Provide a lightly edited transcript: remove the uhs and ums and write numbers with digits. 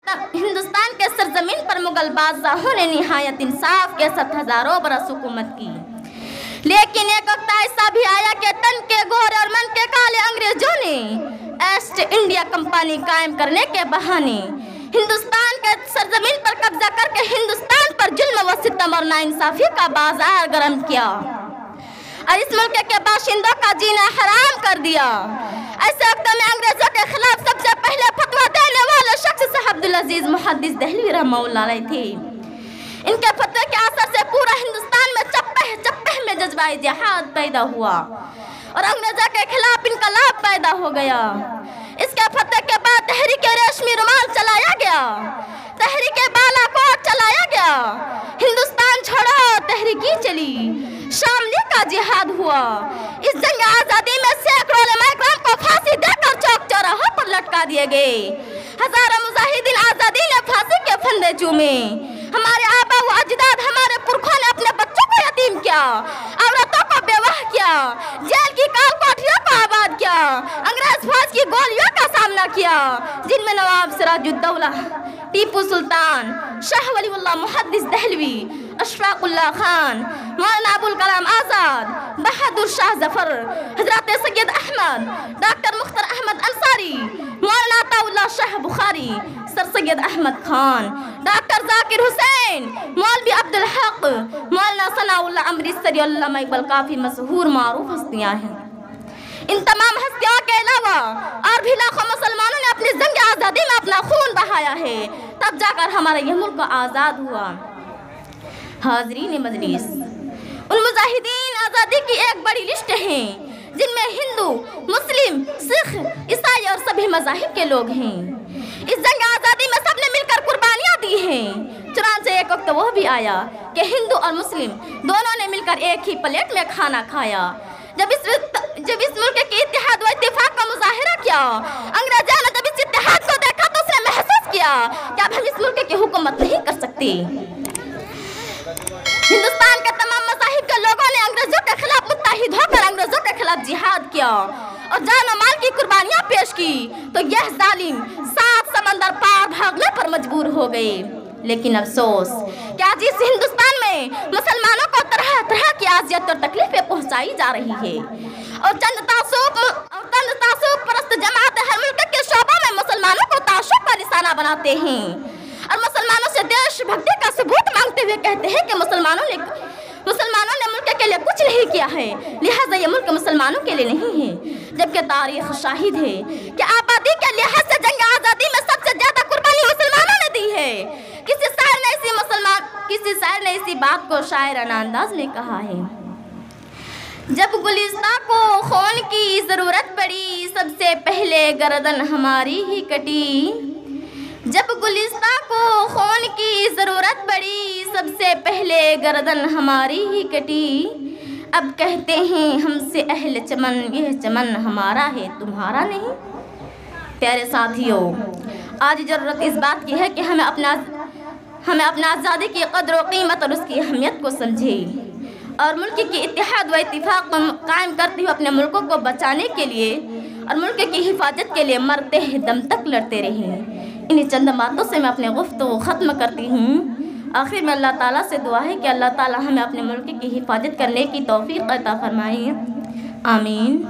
ہندوستان کے سرزمین پر مغل بادشاہوں نے نہایت انصاف کے ساتھ ہزاروں برس حکومت کی، لیکن ایک وقت ایسا بھی آیا کہ تن کے گورے اور من کے کالے انگریزوں نے ایسٹ انڈیا کمپنی قائم کرنے کے بہانے ہندوستان کے سرزمین پر قبضہ کر کے ہندوستان پر ظلم و ستم اور ناانصافی کا بازار گرم کیا اور اس ملک کے باشندوں کا جینا حرام کر دیا۔ ایسے وقت میں انگریزوں کے خلاف سب سے پہلے فتویٰ دینے والے شخص صاحب عبدالعزیز محدث دہلوی رحمہ اللہ علیہ تھے۔ ان کے فتوے کے اثر سے پورا ہندوستان میں چپہ چپہ میں جذبہ جہاد پیدا ہوا اور انگریزوں کے خلاف انقلاب پیدا ہو گیا۔ اس کے فتوے کے بعد تحریک ریشمی رومال چلایا گیا، تحریک بالا کوٹ چلایا گیا، ہندوستان چھوڑو تحریکی چلی، شاملی کا جہاد ہوا۔ اس جنگ آزادی میں سینکڑوں علماء کرام کو پھانسی دے کر چوک چوراہوں پر لٹکا دیے گئے، ہزاروں مجاہدین آزادی نے پھانسی کے پھندے چومے۔ ہمارے آبا و اجداد، ہمارے پرکھوں نے اپنے بچوں کو یتیم کیا، عورتوں کو بیوہ کیا، جیل کی کال کوٹھیوں کو آباد کیا، انگریز فوج کی گولیوں کا سامنا کیا، جن میں نواب سراج الدولہ، ٹیپو سلطان، شاہ ولی اللہ محدث دہلوی، اشفاق اللہ خان، مولانا ابوالکلام آزاد، بہادر شاہ ظفر، حضرت سید احمد، ڈاکٹر مختار احمد انصاری، مولانا عطا اللہ شاہ بخاری، سر سید احمد خان، ڈاکٹر ذاکر حسین، مولوی عبدالحق، مولانا ثناء اللہ امرتسری، علامہ اقبال، کافی مشہور معروف ہستیاں ہیں۔ ان تمام ہستیوں کے علاوہ اور بھی لاکھوں مسلمانوں نے اپنی جنگ آزادی میں اپنا خون بہایا ہے، تب جا کر ہمارا یہ ملک آزاد ہوا۔ حاضرین مجلس، ان مجاہدین آزادی کی ایک بڑی لسٹ ہے جن میں ہندو، مسلم، سکھ، عیسائی اور سبھی مذاہب کے لوگ ہیں۔ اس جنگ آزادی میں سب نے مل کر قربانیاں دی ہیں، چنانچہ ایک وقت وہ بھی آیا کہ ہندو اور مسلم دونوں نے مل کر ایک ہی پلیٹ میں کھانا کھایا۔ جب اس ملک کی اتحاد و اتفاق کا مظاہرہ کیا، انگریزوں نے جب اس اتحاد کو دیکھا تو اس نے محسوس کیا کہ اب ہم اس ملک کی حکومت نہیں کر سکتے۔ ہندوستان کے تمام مذاہب کے لوگوں نے انگریزوں کے خلاف متحد ہو کر انگریزوں کے خلاف جہاد کیا اور جان و مال کی قربانیاں پیش کی، تو یہ ظالم 7 سمندر پار بھاگنے پر مجبور ہو گئے۔ لیکن افسوس کہ آج اس ہندوستان میں مسلمانوں کو طرح طرح کی اذیت اور تکلیفیں پہنچائی جا رہی ہے اور چند تعصب پرست جماعت ہر ملک کے شعبوں میں مسلمانوں کو تعصب کا نشانہ بناتے ہیں اور مسلمانوں سے دیش بھکتی کا ثبوت مانگتے ہوئے کہتے ہیں کہ مسلمانوں نے ملک کے لیے کچھ نہیں کیا ہے، لہٰذا یہ ملک مسلمانوں کے لیے نہیں ہے، جبکہ تاریخ شاہد ہے کہ آبادی کے لحاظ سے جنگ آزادی میں سب سے زیادہ قربانی مسلمانوں نے دی ہے۔ کسی شاعر نے اسی بات کو شاعرانہ انداز میں کہا ہے، جب گلستہ کو خون کی ضرورت پڑی سب سے پہلے گردن ہماری ہی کٹی، جب گلستہ کو خون کی ضرورت پڑی سب سے پہلے گردن ہماری ہی کٹی، اب کہتے ہیں ہم سے اہل چمن یہ چمن ہمارا ہے تمہارا نہیں۔ پیارے ساتھیوں، آج ضرورت اس بات کی ہے کہ ہمیں اپنا آزادی کی قدر و قیمت اور اس کی اہمیت کو سمجھیں اور ملک کی اتحاد و اتفاق کو قائم کرتے ہوئے اپنے ملکوں کو بچانے کے لیے اور ملک کی حفاظت کے لیے مرتے دم تک لڑتے رہیں۔ انہیں چند باتوں سے میں اپنے گفتگو ختم کرتی ہوں۔ آخر میں اللہ تعالیٰ سے دعا ہے کہ اللہ تعالیٰ ہمیں اپنے ملک کی حفاظت کرنے کی توفیق عطا فرمائے، آمین۔